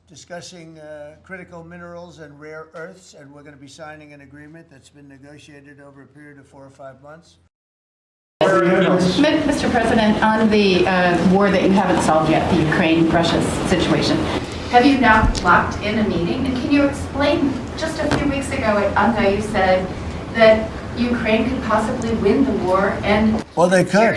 discussing critical minerals and rare earths, and we're going to be signing an agreement that's been negotiated over a period of 4 or 5 months. Mr. President, on the war that you haven't solved yet, the Ukraine-Russia situation, have you now locked in a meeting? And can you explain, just a few weeks ago at UNGA, you said that Ukraine could possibly win the war and well, they could.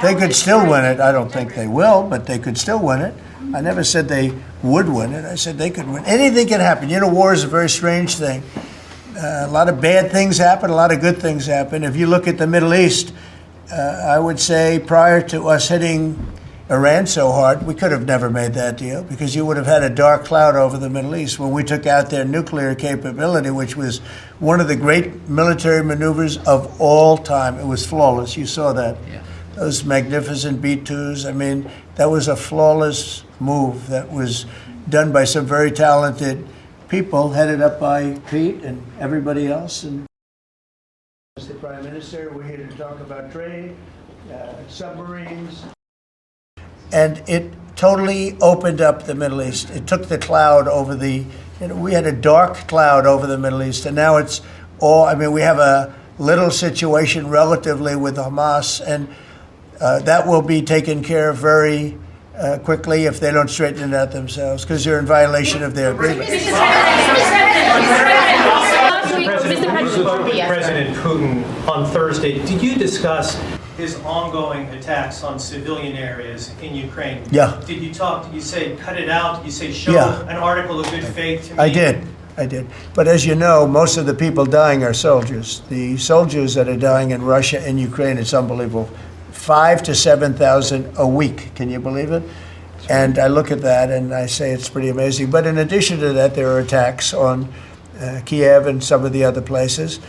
They could still win it. I don't think they will, but they could still win it. I never said they would win it. I said they could win. Anything can happen. You know, war is a very strange thing. A lot of bad things happen, a lot of good things happen. If you look at the Middle East, I would say prior to us hitting Iran so hard, we could have never made that deal because you would have had a dark cloud over the Middle East when we took out their nuclear capability, which was one of the great military maneuvers of all time. It was flawless. You saw that. Yeah. Those magnificent B-2s. I mean, that was a flawless move that was done by some very talented people, headed up by Pete and everybody else. And the Prime Minister, we're here to talk about trade, submarines. And it totally opened up the Middle East. It took the cloud over the, we had a dark cloud over the Middle East, and now it's all, I mean, we have a little situation relatively with Hamas, and that will be taken care of very quickly if they don't straighten it out themselves, because they're in violation of their agreement. President Putin on Thursday, did you discuss his ongoing attacks on civilian areas in Ukraine? Yeah. Did you talk, did you say cut it out? Did you say show an article of good faith to me? I did. But as you know, most of the people dying are soldiers. The soldiers that are dying in Russia and Ukraine, it's unbelievable. 5,000 to 7,000 a week. Can you believe it? And I look at that and I say it's pretty amazing. But in addition to that, there are attacks on Kiev and some of the other places.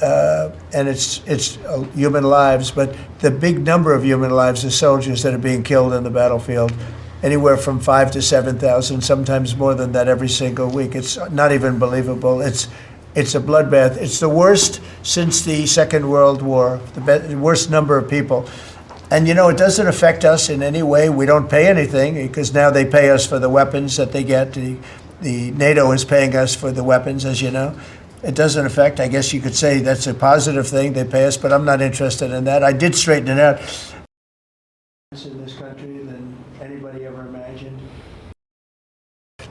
And it's human lives, but the big number of human lives are soldiers that are being killed in the battlefield, anywhere from 5,000 to 7,000, sometimes more than that every single week. It's not even believable. It's a bloodbath. It's the worst since the Second World War, the worst number of people. And, you know, it doesn't affect us in any way. We don't pay anything because now they pay us for the weapons that they get. The NATO is paying us for the weapons, as you know. It doesn't affect, I guess you could say that's a positive thing, they pay us, but I'm not interested in that. I did straighten it out. In this country than anybody ever imagined.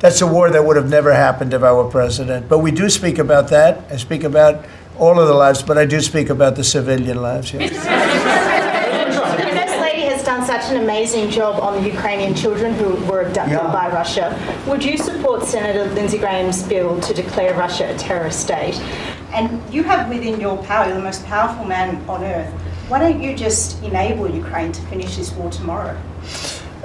That's a war that would have never happened if I were president. But we do speak about that. I speak about all of the lives, but I do speak about the civilian lives. Yeah. Done such an amazing job on the Ukrainian children who were abducted by Russia. Would you support Senator Lindsey Graham's bill to declare Russia a terrorist state? And you have within your power, you're the most powerful man on earth. Why don't you just enable Ukraine to finish this war tomorrow?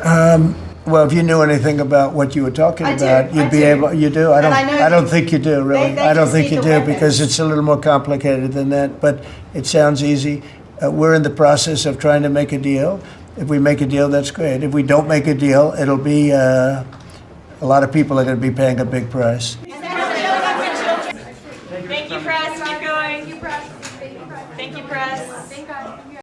Well, if you knew anything about what you were talking about, you'd be able. You do. I don't think you do, really. I don't think you do because it's a little more complicated than that. But it sounds easy. We're in the process of trying to make a deal. If we make a deal, that's great. If we don't make a deal, it'll be a lot of people are going to be paying a big price. Thank you, press. Keep going. Thank you, press. Thank you, press.